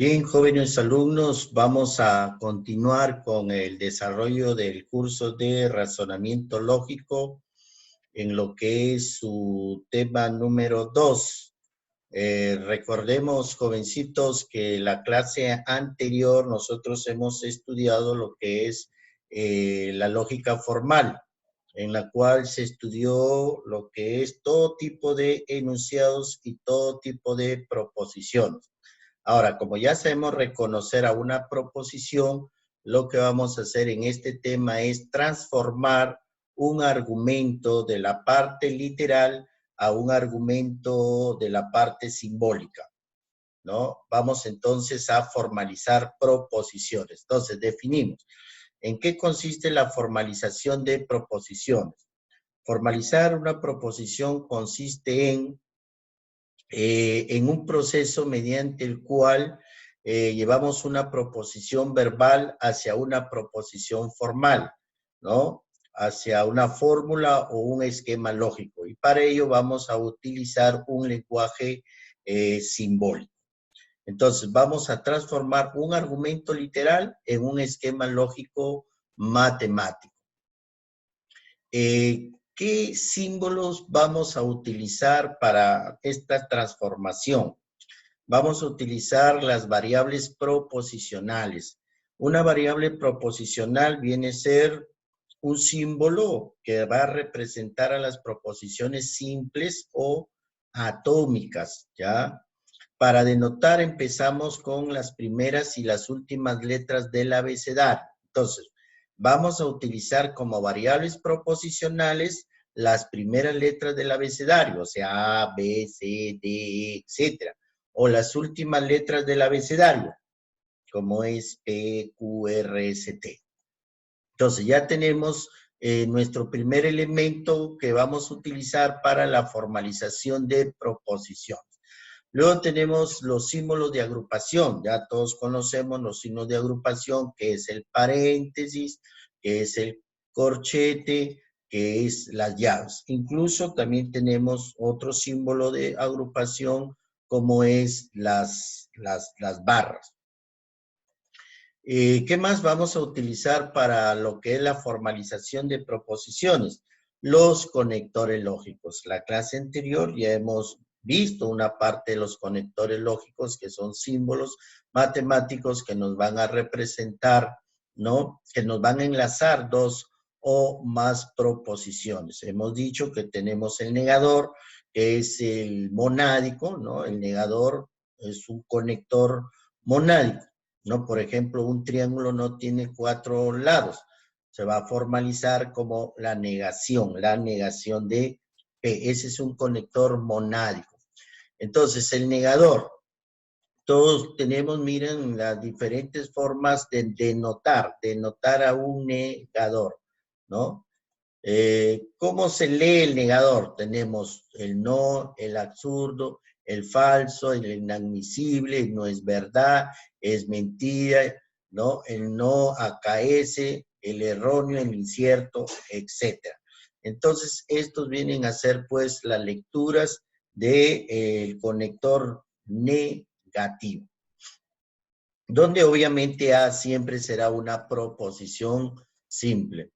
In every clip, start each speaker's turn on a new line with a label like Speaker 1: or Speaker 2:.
Speaker 1: Bien, jóvenes alumnos, vamos a continuar con el desarrollo del curso de razonamiento lógico en lo que es su tema número 2. Recordemos, jovencitos, que la clase anterior nosotros hemos estudiado lo que es la lógica formal, en la cual se estudió lo que es todo tipo de enunciados y todo tipo de proposiciones. Ahora, como ya sabemos reconocer a una proposición, lo que vamos a hacer en este tema es transformar un argumento de la parte literal a un argumento de la parte simbólica, ¿no? Vamos entonces a formalizar proposiciones. Entonces, definimos. ¿En qué consiste la formalización de proposiciones? Formalizar una proposición consiste en un proceso mediante el cual llevamos una proposición verbal hacia una proposición formal, ¿no? Hacia una fórmula o un esquema lógico. Y para ello vamos a utilizar un lenguaje simbólico. Entonces, vamos a transformar un argumento literal en un esquema lógico matemático. ¿Qué símbolos vamos a utilizar para esta transformación? Vamos a utilizar las variables proposicionales. Una variable proposicional viene a ser un símbolo que va a representar a las proposiciones simples o atómicas, ¿ya? Para denotar empezamos con las primeras y las últimas letras del abecedario. Entonces, vamos a utilizar como variables proposicionales las primeras letras del abecedario, o sea, A, B, C, D, E, etc. O las últimas letras del abecedario, como es P, Q, R, S, T. Entonces, ya tenemos nuestro primer elemento que vamos a utilizar para la formalización de proposiciones. Luego tenemos los símbolos de agrupación. Ya todos conocemos los signos de agrupación, que es el paréntesis, que es el corchete, que es las llaves. Incluso también tenemos otro símbolo de agrupación, como es las barras. ¿Qué más vamos a utilizar para lo que es la formalización de proposiciones? Los conectores lógicos. La clase anterior ya hemos visto una parte de los conectores lógicos, que son símbolos matemáticos que nos van a representar, ¿no? Que nos van a enlazar dos o más proposiciones. Hemos dicho que tenemos el negador, que es el monádico, ¿no? El negador es un conector monádico, ¿no? Por ejemplo, un triángulo no tiene 4 lados. Se va a formalizar como la negación de P. Ese es un conector monádico. Entonces, el negador. Todos tenemos, miren, las diferentes formas de denotar a un negador, ¿no? ¿Cómo se lee el negador? Tenemos el no, el absurdo, el falso, el inadmisible, no es verdad, es mentira, ¿no? El no acaece, el erróneo, el incierto, etc. Entonces, estos vienen a ser, pues, las lecturas del conector negativo, donde obviamente A siempre será una proposición simple.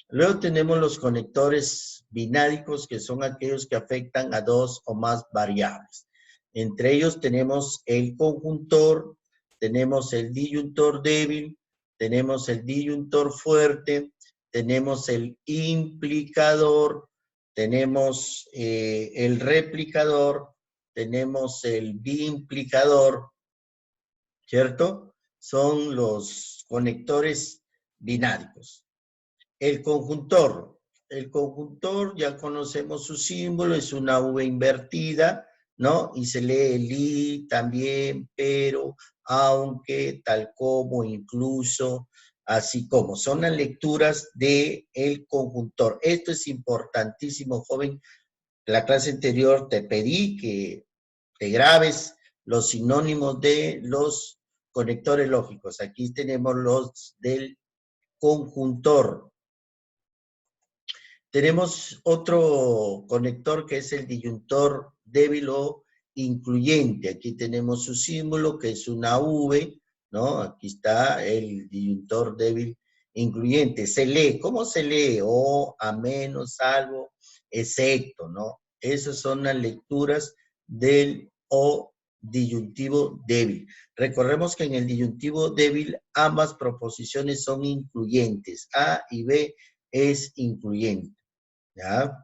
Speaker 1: Luego tenemos los conectores bináricos, que son aquellos que afectan a dos o más variables. Entre ellos tenemos el conjuntor, tenemos el disyuntor débil, tenemos el disyuntor fuerte, tenemos el implicador, tenemos el replicador, tenemos el biimplicador, ¿cierto? Son los conectores bináricos. El conjuntor ya conocemos su símbolo, es una V invertida, ¿no? Y se lee el y, también, pero, aunque, tal como, incluso, así como. Son las lecturas del conjuntor. Esto es importantísimo, joven. La clase anterior te pedí que te grabes los sinónimos de los conectores lógicos. Aquí tenemos los del conjuntor. Tenemos otro conector que es el disyuntor débil o incluyente. Aquí tenemos su símbolo, que es una V, ¿no? Aquí está el disyuntor débil incluyente. Se lee, ¿cómo se lee? O, a menos, salvo, excepto, ¿no? Esas son las lecturas del O disyuntivo débil. Recordemos que en el disyuntivo débil ambas proposiciones son incluyentes. A y B es incluyente, ¿ya?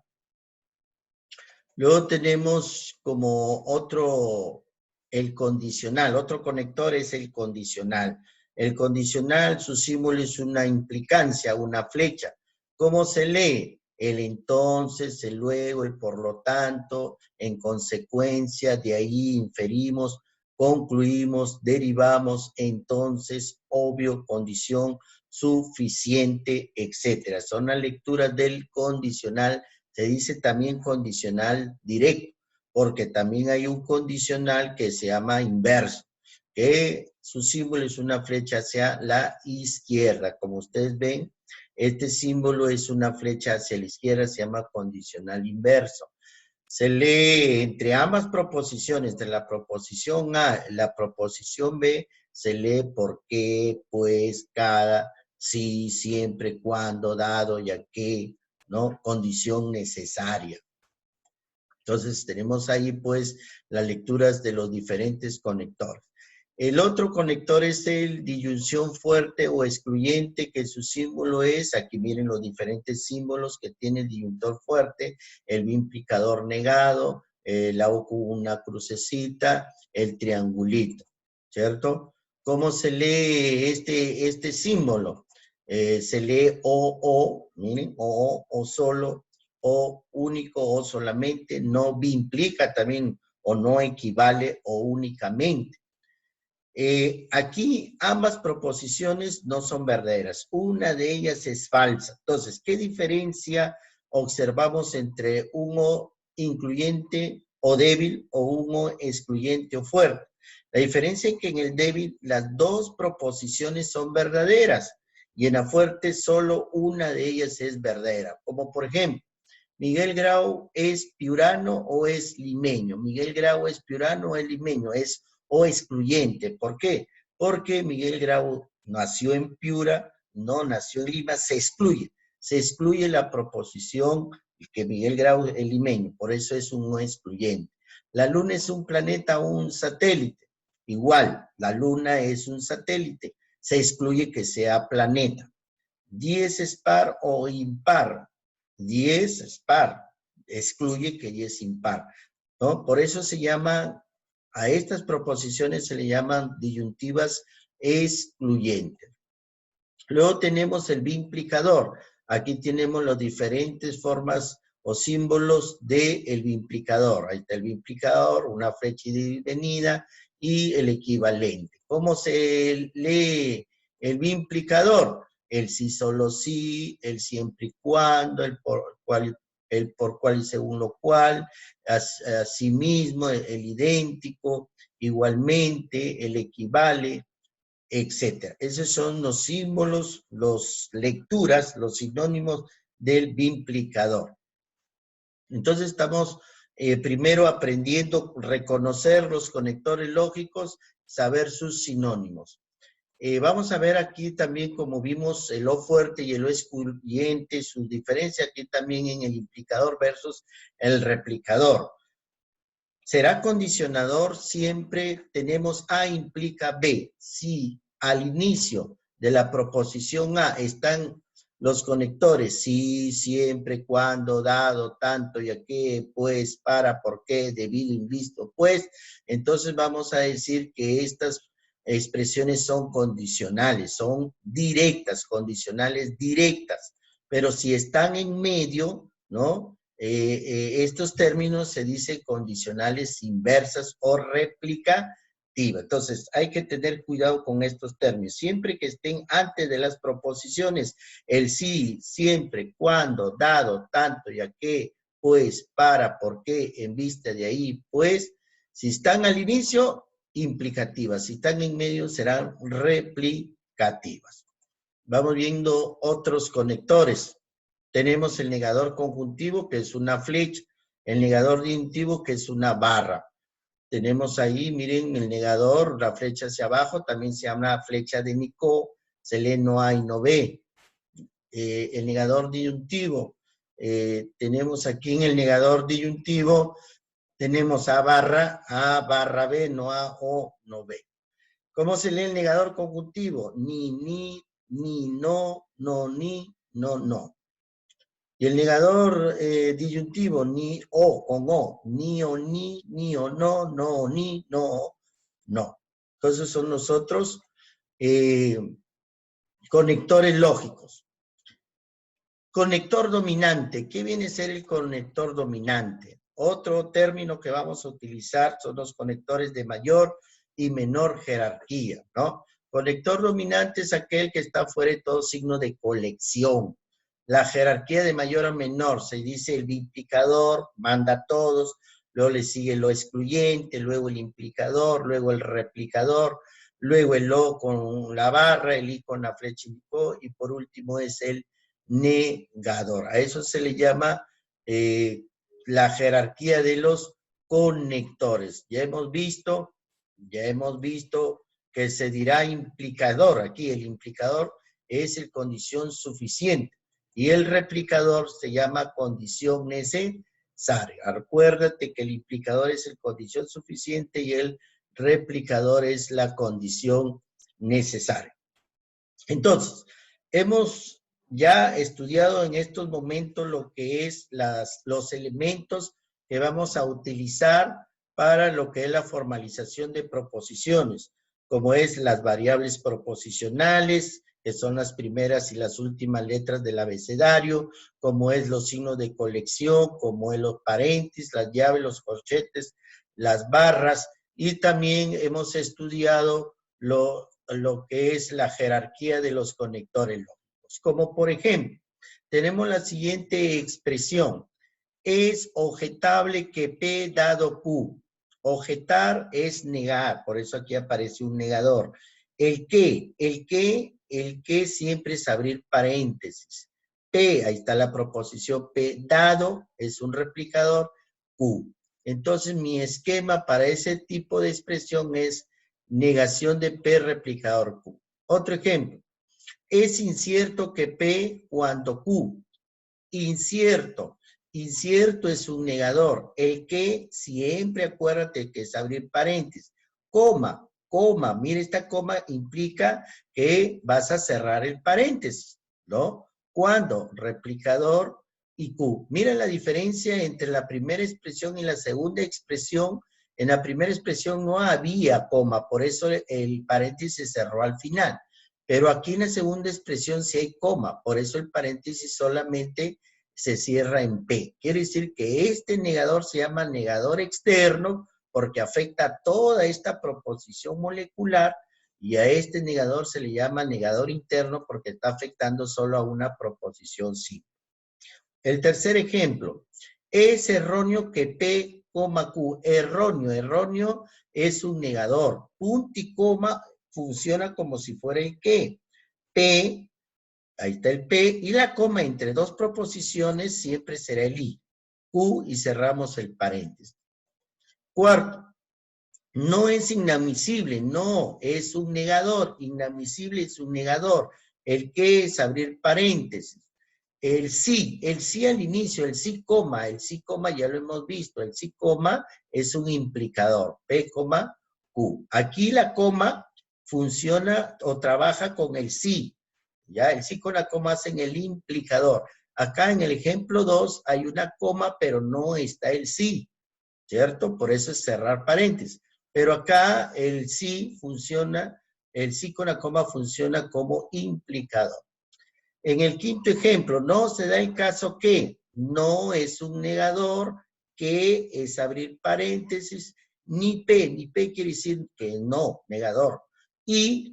Speaker 1: Luego tenemos como otro, el condicional. Otro conector es el condicional. El condicional, su símbolo es una implicancia, una flecha. ¿Cómo se lee? El entonces, el luego, el por lo tanto, en consecuencia, de ahí inferimos, concluimos, derivamos, entonces, obvio, condición, suficiente, etcétera. Son las lecturas del condicional. Se dice también condicional directo, porque también hay un condicional que se llama inverso, que su símbolo es una flecha hacia la izquierda. Como ustedes ven, este símbolo es una flecha hacia la izquierda, se llama condicional inverso. Se lee entre ambas proposiciones, de la proposición A y la proposición B, se lee por qué, pues, cada, sí, siempre, cuando, dado, ya que, ¿no? Condición necesaria. Entonces tenemos ahí pues las lecturas de los diferentes conectores. El otro conector es el disyunción fuerte o excluyente, que su símbolo es, aquí miren los diferentes símbolos que tiene el disyuntor fuerte, el bimplificador negado, la O con una crucecita, el triangulito, ¿cierto? ¿Cómo se lee este símbolo? Se lee o, miren, o solo, o único, o solamente, no implica también, o no equivale, o únicamente. Aquí ambas proposiciones no son verdaderas. Una de ellas es falsa. Entonces, ¿qué diferencia observamos entre un O incluyente o débil o un O excluyente o fuerte? La diferencia es que en el débil las dos proposiciones son verdaderas y en la fuerte solo una de ellas es verdadera. Como por ejemplo, Miguel Grau es piurano o es limeño. Miguel Grau es piurano o es limeño. Es o excluyente. ¿Por qué? Porque Miguel Grau nació en Piura, no nació en Lima, se excluye. Se excluye la proposición que Miguel Grau es limeño. Por eso es un no excluyente. La Luna es un planeta o un satélite. Igual, la Luna es un satélite. Se excluye que sea planeta. 10 es par o impar. 10 es par, excluye que 10 es impar, ¿no? Por eso se llama, a estas proposiciones se le llaman disyuntivas excluyentes. Luego tenemos el bimplificador. Aquí tenemos las diferentes formas o símbolos del bimplificador. Ahí está el bimplificador, una flecha de venida y el equivalente. ¿Cómo se lee el bimplificador? El sí, solo sí, el siempre y cuando, el por cual y según lo cual, asimismo, el idéntico, igualmente, el equivale, etcétera. Esos son los símbolos, las lecturas, los sinónimos del bimplificador. Entonces estamos primero aprendiendo a reconocer los conectores lógicos, saber sus sinónimos. Vamos a ver aquí también, como vimos, el O fuerte y el O excluyente, sus diferencias aquí también en el implicador versus el replicador. Será condicionador siempre tenemos A implica B. Si al inicio de la proposición A están los conectores, sí, siempre, cuando, dado, tanto, ya que, pues, para, por qué, debido, invisto, pues, entonces vamos a decir que estas expresiones son condicionales, son directas, condicionales directas. Pero si están en medio, ¿no? Estos términos se dicen condicionales inversas o replicativas. Entonces, hay que tener cuidado con estos términos. Siempre que estén antes de las proposiciones, el sí, siempre, cuando, dado, tanto, ya que, pues, para, por qué, en vista de ahí, pues, si están al inicio, implicativas. Si están en medio, serán replicativas. Vamos viendo otros conectores. Tenemos el negador conjuntivo, que es una flecha, el negador disyuntivo, que es una barra. Tenemos ahí, miren, el negador, la flecha hacia abajo, también se llama flecha de Nicot, se lee no A y no B. El negador disyuntivo, tenemos aquí en el negador disyuntivo, tenemos A barra B, no A, O, no B. ¿Cómo se lee el negador conjuntivo? Ni, no, ni, no. Y el negador disyuntivo, ni o con o, ni o no, ni, no. Entonces son los otros conectores lógicos. Conector dominante. ¿Qué viene a ser el conector dominante? Otro término que vamos a utilizar son los conectores de mayor y menor jerarquía, ¿no? Conector dominante es aquel que está fuera de todo signo de colección. La jerarquía de mayor a menor, se dice el implicador, manda a todos, luego le sigue lo excluyente, luego el implicador, luego el replicador, luego el O con la barra, el I con la flecha indicó, y por último es el negador. A eso se le llama la jerarquía de los conectores. Ya hemos visto que se dirá implicador. Aquí el implicador es el condición suficiente y el replicador se llama condición necesaria. Acuérdate que el implicador es el condición suficiente y el replicador es la condición necesaria. Entonces, hemos ya estudiado en estos momentos lo que es los elementos que vamos a utilizar para lo que es la formalización de proposiciones, como es las variables proposicionales, que son las primeras y las últimas letras del abecedario, como es los signos de colección, como es los paréntesis, las llaves, los corchetes, las barras, y también hemos estudiado lo que es la jerarquía de los conectores lógicos. Como por ejemplo, tenemos la siguiente expresión. Es objetable que P dado Q. Objetar es negar, por eso aquí aparece un negador. El que siempre es abrir paréntesis. P, ahí está la proposición P, dado es un replicador, Q. Entonces mi esquema para ese tipo de expresión es negación de P replicador Q. Otro ejemplo. Es incierto que P cuando Q. Incierto. Incierto es un negador. El que siempre acuérdate que es abrir paréntesis. Coma. Mira, esta coma implica que vas a cerrar el paréntesis, ¿no? ¿Cuándo? Replicador y Q. Mira la diferencia entre la primera expresión y la segunda expresión. En la primera expresión no había coma, por eso el paréntesis se cerró al final. Pero aquí en la segunda expresión sí hay coma, por eso el paréntesis solamente se cierra en P. Quiere decir que este negador se llama negador externo porque afecta a toda esta proposición molecular y a este negador se le llama negador interno porque está afectando solo a una proposición simple. El tercer ejemplo, es erróneo que P, Q, erróneo es un negador. Punto y coma funciona como si fuera el que. P, ahí está el P, y la coma entre dos proposiciones siempre será el I. Q y cerramos el paréntesis. Cuarto, no es inadmisible, no, es un negador. Inadmisible es un negador. El que es abrir paréntesis. El sí al inicio, el sí coma ya lo hemos visto, el sí coma es un implicador, P, Q. Aquí la coma funciona o trabaja con el sí, ya el sí con la coma hacen el implicador. Acá en el ejemplo 2 hay una coma, pero no está el sí, ¿cierto? Por eso es cerrar paréntesis. Pero acá el sí funciona, el sí con la coma funciona como implicador. En el quinto ejemplo, no se da el caso que no es un negador, que es abrir paréntesis, ni P quiere decir que no, negador. Y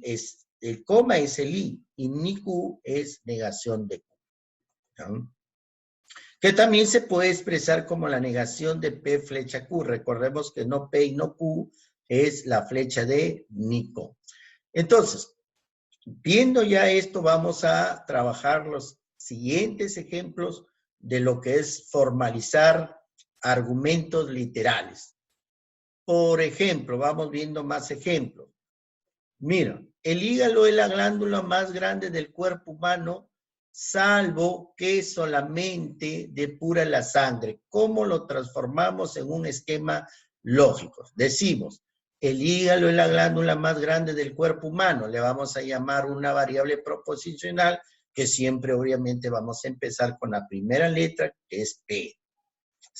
Speaker 1: el coma es el I, y ni Q es negación de Q. ¿No? Que también se puede expresar como la negación de P flecha Q. Recordemos que no P y no Q es la flecha de Nico. Entonces, viendo ya esto, vamos a trabajar los siguientes ejemplos de lo que es formalizar argumentos literales. Por ejemplo, vamos viendo más ejemplos. Mira, el hígado es la glándula más grande del cuerpo humano, salvo que solamente depura la sangre. ¿Cómo lo transformamos en un esquema lógico? Decimos, el hígado es la glándula más grande del cuerpo humano. Le vamos a llamar una variable proposicional que siempre obviamente vamos a empezar con la primera letra, que es P.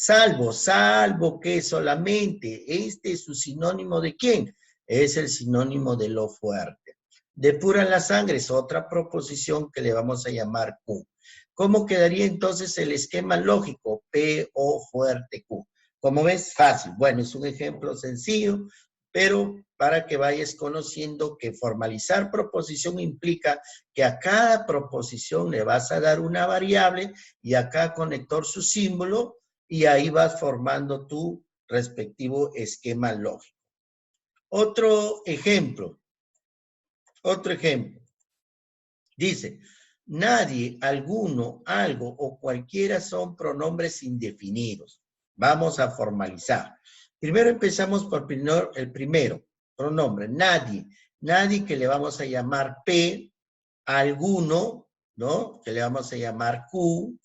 Speaker 1: Salvo que solamente, este es su sinónimo ¿de quién? Es el sinónimo de lo fuerte. Depura la sangre es otra proposición que le vamos a llamar Q. ¿Cómo quedaría entonces el esquema lógico? P, O, fuerte, Q. Como ves, fácil. Bueno, es un ejemplo sencillo, pero para que vayas conociendo que formalizar proposición implica que a cada proposición le vas a dar una variable y a cada conector su símbolo, y ahí vas formando tu respectivo esquema lógico. Otro ejemplo. Dice, nadie, alguno, algo o cualquiera son pronombres indefinidos. Vamos a formalizar. Primero empezamos por el primero, pronombre, nadie. Nadie que le vamos a llamar P, alguno, ¿no? Que le vamos a llamar Q,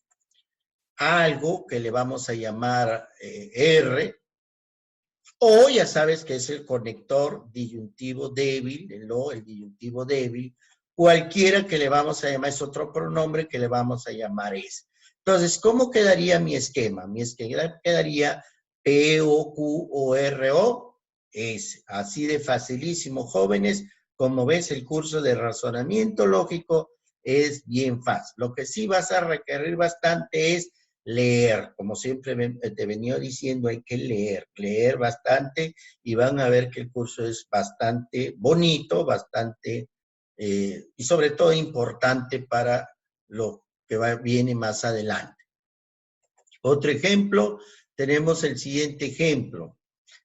Speaker 1: algo que le vamos a llamar R, o ya sabes que es el conector disyuntivo débil, el disyuntivo débil, cualquiera que le vamos a llamar, es otro pronombre que le vamos a llamar es. Entonces, ¿cómo quedaría mi esquema? Mi esquema quedaría P, O, Q, O, R, O, S. Así de facilísimo, jóvenes. Como ves, el curso de razonamiento lógico es bien fácil. Lo que sí vas a requerir bastante es leer, como siempre te venía diciendo, hay que leer bastante y van a ver que el curso es bastante bonito, bastante, y sobre todo importante para lo que viene más adelante. Otro ejemplo, tenemos el siguiente ejemplo,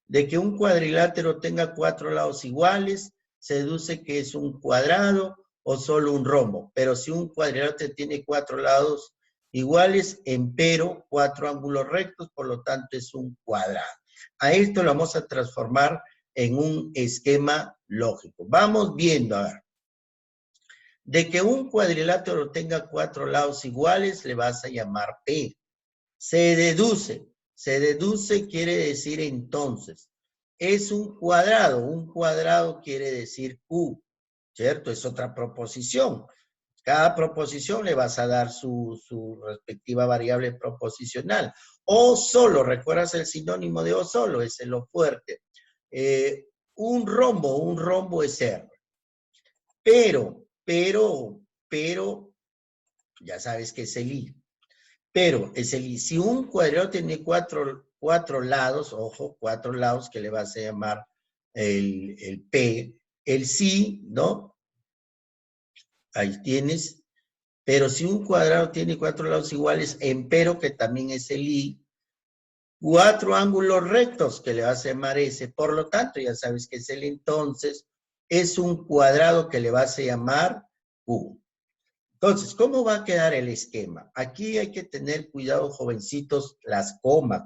Speaker 1: de que un cuadrilátero tenga 4 lados iguales, se deduce que es un cuadrado o solo un rombo, pero si un cuadrilátero tiene 4 lados iguales, empero 4 ángulos rectos, por lo tanto es un cuadrado. A esto lo vamos a transformar en un esquema lógico. Vamos viendo, a ver. De que un cuadrilátero tenga 4 lados iguales, le vas a llamar P. Se deduce quiere decir entonces, es un cuadrado quiere decir Q, ¿cierto? Es otra proposición. Cada proposición le vas a dar su respectiva variable proposicional. O solo, ¿recuerdas el sinónimo de o solo? Es el o fuerte. Un rombo es R. Pero, ya sabes que es el I. Pero si un cuadrado tiene cuatro lados, ojo, 4 lados que le vas a llamar el P, el sí, ¿no? Ahí tienes. Pero si un cuadrado tiene 4 lados iguales, empero, que también es el I, 4 ángulos rectos que le vas a llamar S. Por lo tanto, ya sabes que es el entonces, es un cuadrado que le vas a llamar Q. Entonces, ¿cómo va a quedar el esquema? Aquí hay que tener cuidado, jovencitos, las comas.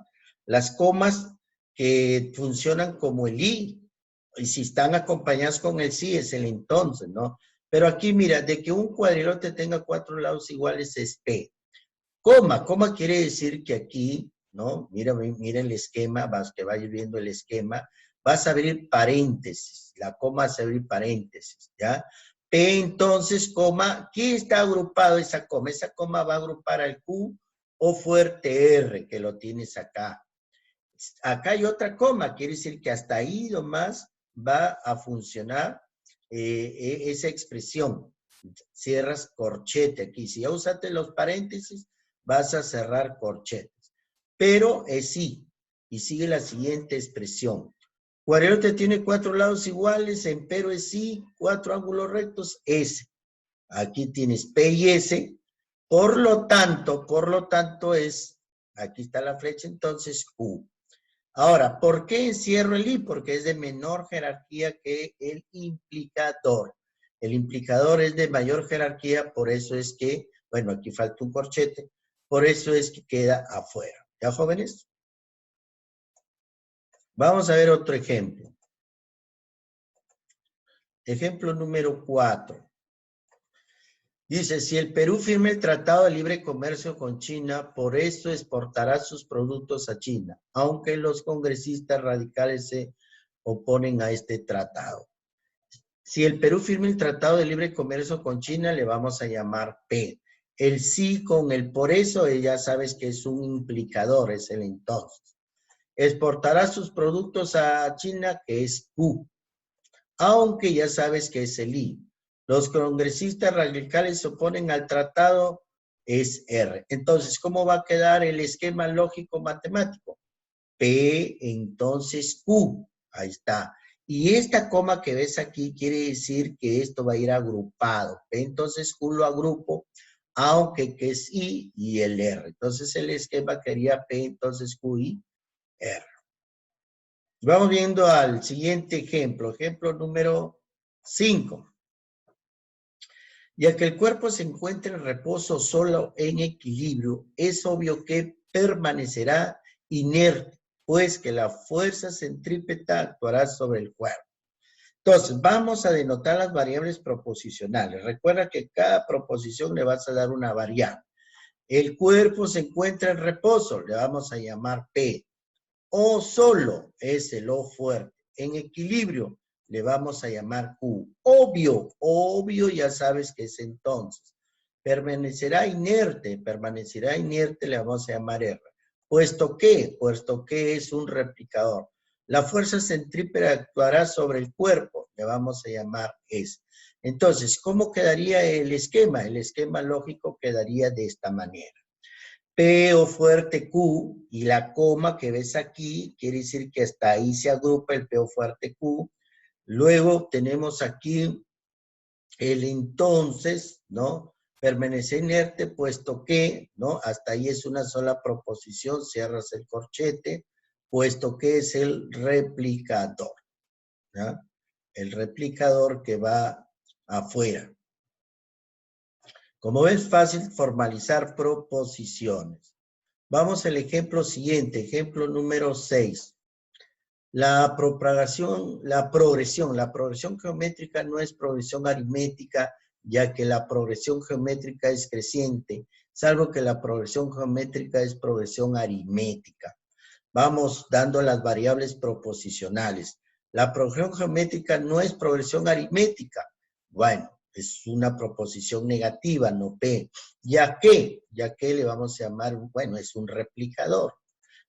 Speaker 1: Las comas que funcionan como el I, y si están acompañadas con el sí, es el entonces, ¿no? Pero aquí, mira, de que un cuadrilátero tenga 4 lados iguales es P. Coma quiere decir que aquí, ¿no? Mira el esquema, que vayas viendo el esquema, vas a abrir paréntesis, la coma vas a abrir paréntesis, ¿ya? P entonces, coma, ¿qué está agrupado esa coma? Esa coma va a agrupar al Q o fuerte R, que lo tienes acá. Acá hay otra coma, quiere decir que hasta ahí nomás va a funcionar esa expresión. Cierras corchete aquí. Si ya usaste los paréntesis, vas a cerrar corchetes. Pero es sí, y sigue la siguiente expresión. Cuadrilátero tiene 4 lados iguales, empero es sí, 4 ángulos rectos, S. Aquí tienes P y S, por lo tanto es, aquí está la flecha, entonces Q. Ahora, ¿por qué encierro el I? Porque es de menor jerarquía que el implicador. El implicador es de mayor jerarquía, por eso es que, bueno, aquí falta un corchete, por eso es que queda afuera. ¿Ya, jóvenes? Vamos a ver otro ejemplo. Ejemplo número 4. Dice, si el Perú firma el Tratado de Libre Comercio con China, por eso exportará sus productos a China, aunque los congresistas radicales se oponen a este tratado. Si el Perú firma el Tratado de Libre Comercio con China, le vamos a llamar P. El sí con el por eso, ya sabes que es un implicador, es el entonces. Exportará sus productos a China, que es Q, aunque ya sabes que es el I. Los congresistas radicales se oponen al tratado, es R. Entonces, ¿cómo va a quedar el esquema lógico matemático? P, entonces Q, ahí está. Y esta coma que ves aquí quiere decir que esto va a ir agrupado. P, entonces Q lo agrupo, aunque que es I y el R. Entonces el esquema quedaría P, entonces Q y R. Vamos viendo al siguiente ejemplo. Ejemplo número 5. Ya que el cuerpo se encuentra en reposo solo en equilibrio, es obvio que permanecerá inerte, pues que la fuerza centrípeta actuará sobre el cuerpo. Entonces, vamos a denotar las variables proposicionales. Recuerda que cada proposición le vas a dar una variable. El cuerpo se encuentra en reposo, le vamos a llamar P. O solo es el O fuerte. En equilibrio, le vamos a llamar Q. Obvio, ya sabes que es entonces. Permanecerá inerte, le vamos a llamar R. Puesto que es un replicador. La fuerza centrípeta actuará sobre el cuerpo, le vamos a llamar S. Entonces, ¿cómo quedaría el esquema? El esquema lógico quedaría de esta manera. P o fuerte Q y la coma que ves aquí quiere decir que hasta ahí se agrupa el P o fuerte Q. Luego tenemos aquí el entonces, ¿no? Permanece inerte puesto que, ¿no? Hasta ahí es una sola proposición, cierras el corchete, puesto que es el replicador, ¿ya? El replicador que va afuera. Como ves, fácil formalizar proposiciones. Vamos al ejemplo siguiente, ejemplo número 6. La progresión geométrica no es progresión aritmética, ya que la progresión geométrica es creciente, salvo que la progresión geométrica es progresión aritmética. Vamos dando las variables proposicionales. La progresión geométrica no es progresión aritmética. Bueno, es una proposición negativa, no P. Ya que le vamos a llamar, bueno, es un replicador.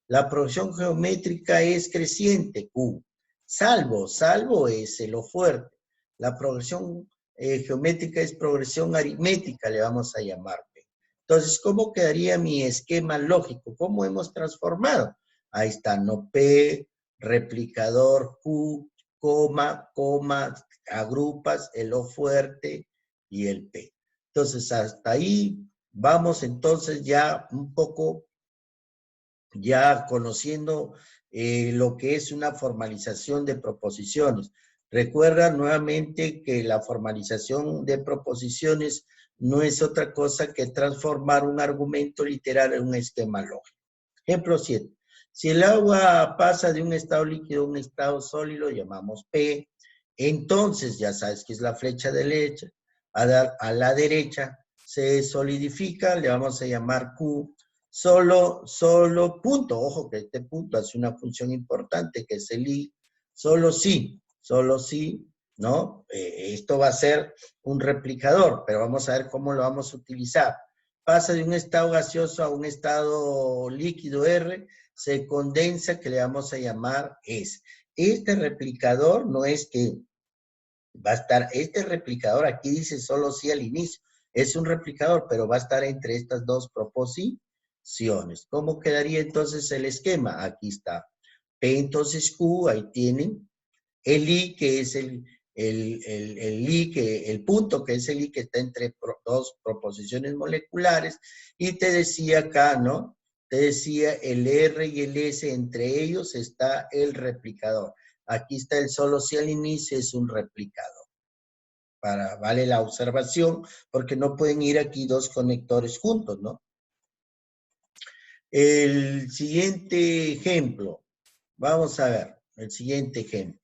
Speaker 1: La progresión geométrica es creciente, Q. Salvo es el O fuerte. La progresión geométrica es progresión aritmética, le vamos a llamar P. Entonces, ¿cómo quedaría mi esquema lógico? ¿Cómo hemos transformado? Ahí está, no P, replicador Q, coma, agrupas el O fuerte y el P. Entonces, hasta ahí vamos entonces ya un poco ya conociendo lo que es una formalización de proposiciones. Recuerda nuevamente que la formalización de proposiciones no es otra cosa que transformar un argumento literal en un esquema lógico. Ejemplo 7. Si el agua pasa de un estado líquido a un estado sólido, llamamos P. Entonces, ya sabes que es la flecha derecha. A la derecha se solidifica, le vamos a llamar Q. Solo punto. Ojo que este punto hace una función importante, que es el I. Solo sí, ¿no? Esto va a ser un replicador, pero vamos a ver cómo lo vamos a utilizar. Pasa de un estado gaseoso a un estado líquido R, se condensa, que le vamos a llamar S. Este replicador no es que va a estar, este replicador aquí dice solo sí al inicio, es un replicador, pero va a estar entre estas dos proposiciones. ¿Cómo quedaría entonces el esquema? Aquí está. P entonces Q, ahí tienen. El I, que es el punto que es el I que está entre dos proposiciones moleculares, y te decía acá, ¿no? Te decía el R y el S, entre ellos está el replicador. Aquí está el solo si al inicio es un replicador. Vale la observación, porque no pueden ir aquí dos conectores juntos, ¿no? El siguiente ejemplo. Vamos a ver el siguiente ejemplo.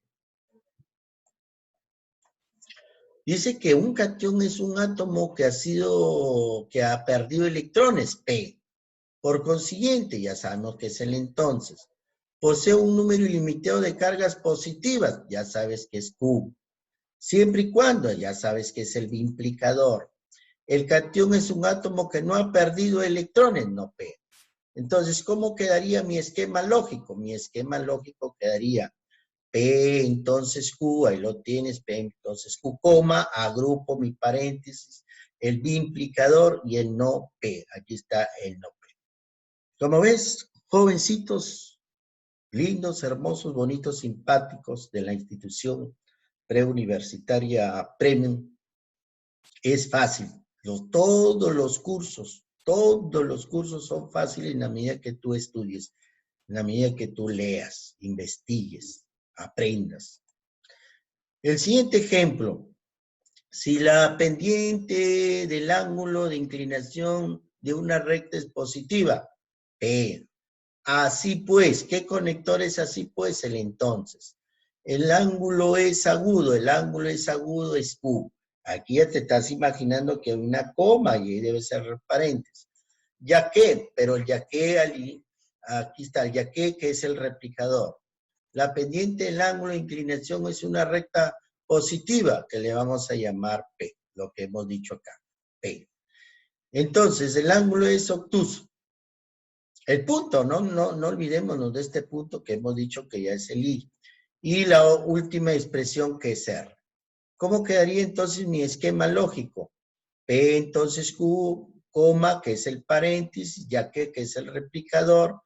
Speaker 1: Dice que un cation es un átomo que ha perdido electrones, P. Por consiguiente, ya sabemos que es el entonces. Posee un número ilimitado de cargas positivas, ya sabes que es Q. Siempre y cuando, ya sabes que es el biimplicador. El cation es un átomo que no ha perdido electrones, no P. Entonces, ¿cómo quedaría mi esquema lógico? Mi esquema lógico quedaría P, entonces Q, ahí lo tienes, P, entonces Q, coma, agrupo mi paréntesis, el biimplicador y el no P. Aquí está el no P. Como ves, jovencitos, lindos, hermosos, bonitos, simpáticos de la institución preuniversitaria Premium, es fácil. Todos los cursos son fáciles en la medida que tú estudies, en la medida que tú leas, investigues, aprendas. El siguiente ejemplo, si la pendiente del ángulo de inclinación de una recta es positiva, P. Así pues, ¿qué conector es así pues? El entonces. El ángulo es agudo es Q. Aquí ya te estás imaginando que hay una coma y ahí debe ser paréntesis. Ya que, pero el ya que, aquí está el ya que es el replicador. La pendiente del ángulo de inclinación es una recta positiva, que le vamos a llamar P, lo que hemos dicho acá, P. Entonces, el ángulo es obtuso. El punto, no olvidémonos de este punto que hemos dicho que ya es el I. Y la última expresión que es R. ¿Cómo quedaría entonces mi esquema lógico? P entonces Q, coma, que es el paréntesis, ya que es el replicador,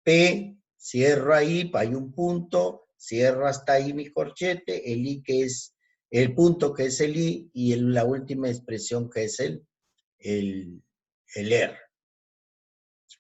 Speaker 1: P, cierro ahí, hay un punto, cierro hasta ahí mi corchete, el I que es el punto que es el I y la última expresión que es el R,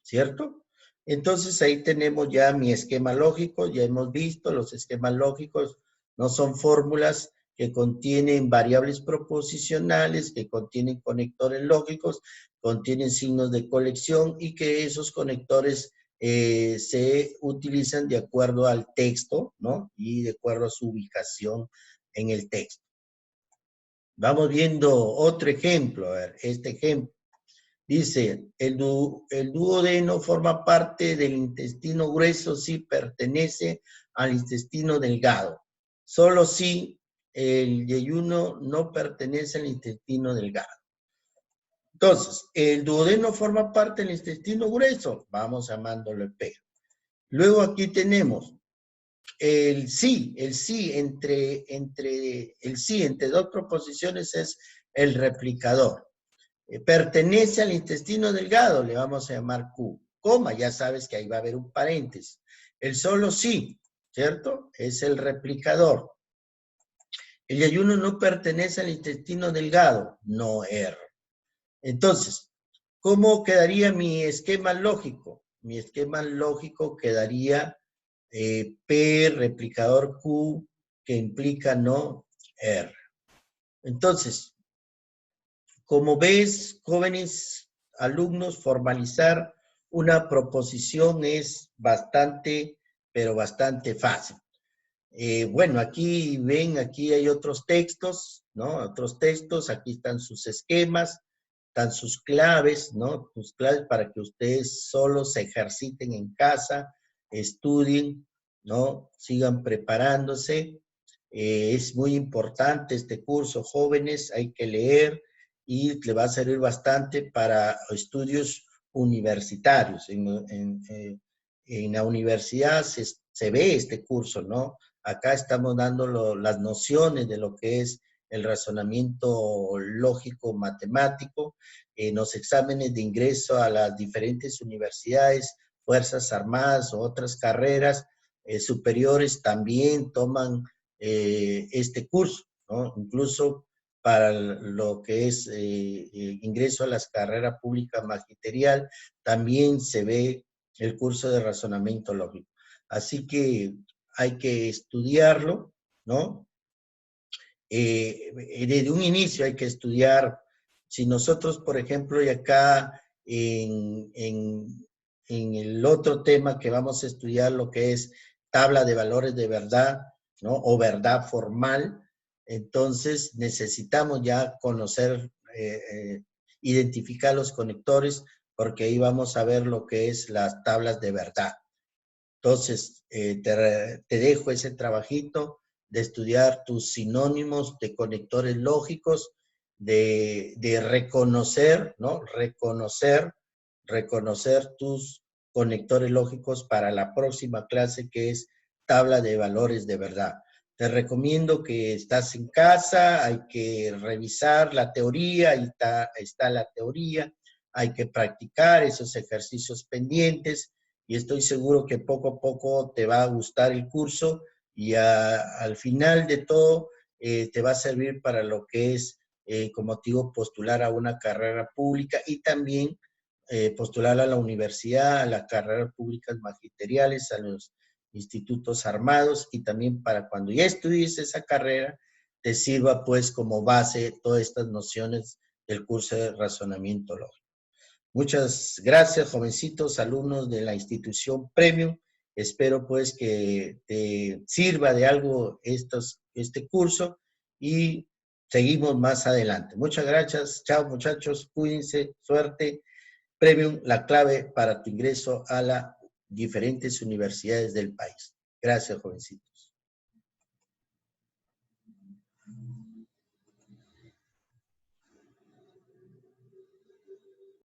Speaker 1: ¿cierto? Entonces ahí tenemos ya mi esquema lógico, ya hemos visto, los esquemas lógicos no son fórmulas que contienen variables proposicionales, que contienen conectores lógicos, contienen signos de colección y que esos conectores se utilizan de acuerdo al texto, ¿no? Y de acuerdo a su ubicación en el texto. Vamos viendo otro ejemplo, a ver, este ejemplo. Dice, el duodeno forma parte del intestino grueso si pertenece al intestino delgado. Solo si el yeyuno no pertenece al intestino delgado. Entonces, el duodeno forma parte del intestino grueso. Vamos llamándolo el P. Luego aquí tenemos el sí entre dos proposiciones es el replicador. Pertenece al intestino delgado, le vamos a llamar Q. Coma, ya sabes que ahí va a haber un paréntesis. El solo sí, ¿cierto? Es el replicador. El yeyuno no pertenece al intestino delgado, no R. Entonces, ¿cómo quedaría mi esquema lógico? Mi esquema lógico quedaría P, replicador Q, que implica no R. Entonces, como ves, jóvenes alumnos, formalizar una proposición es bastante, pero bastante fácil. Bueno, aquí ven, aquí hay otros textos, ¿no? Otros textos, aquí están sus esquemas, están sus claves, ¿no? Sus claves para que ustedes solos se ejerciten en casa, estudien, ¿no? Sigan preparándose. Es muy importante este curso, jóvenes, hay que leer y le va a servir bastante para estudios universitarios. En la universidad se ve este curso, ¿no? Acá estamos dando las nociones de lo que es el razonamiento lógico matemático. En los exámenes de ingreso a las diferentes universidades, Fuerzas Armadas o otras carreras superiores también toman este curso, ¿no? Incluso para lo que es ingreso a las carreras públicas magisterial, también se ve el curso de razonamiento lógico. Así que hay que estudiarlo, ¿no? Desde un inicio hay que estudiar. Si nosotros, por ejemplo, y acá en el otro tema que vamos a estudiar, lo que es tabla de valores de verdad, ¿no? O verdad formal. Entonces necesitamos ya conocer, identificar los conectores, porque ahí vamos a ver lo que es las tablas de verdad. Entonces, te dejo ese trabajito de estudiar tus sinónimos de conectores lógicos, de reconocer, ¿no? Reconocer tus conectores lógicos para la próxima clase, que es tabla de valores de verdad. Te recomiendo que estás en casa, hay que revisar la teoría, ahí está la teoría, hay que practicar esos ejercicios pendientes, y estoy seguro que poco a poco te va a gustar el curso y al final de todo te va a servir para lo que es, como te digo, postular a una carrera pública y también postular a la universidad, a las carreras públicas magisteriales, a los institutos armados, y también para cuando ya estudies esa carrera, te sirva pues como base todas estas nociones del curso de razonamiento lógico. Muchas gracias, jovencitos, alumnos de la institución Premium. Espero pues que te sirva de algo este curso y seguimos más adelante. Muchas gracias. Chao, muchachos. Cuídense. Suerte. Premium, la clave para tu ingreso a las diferentes universidades del país. Gracias, jovencitos.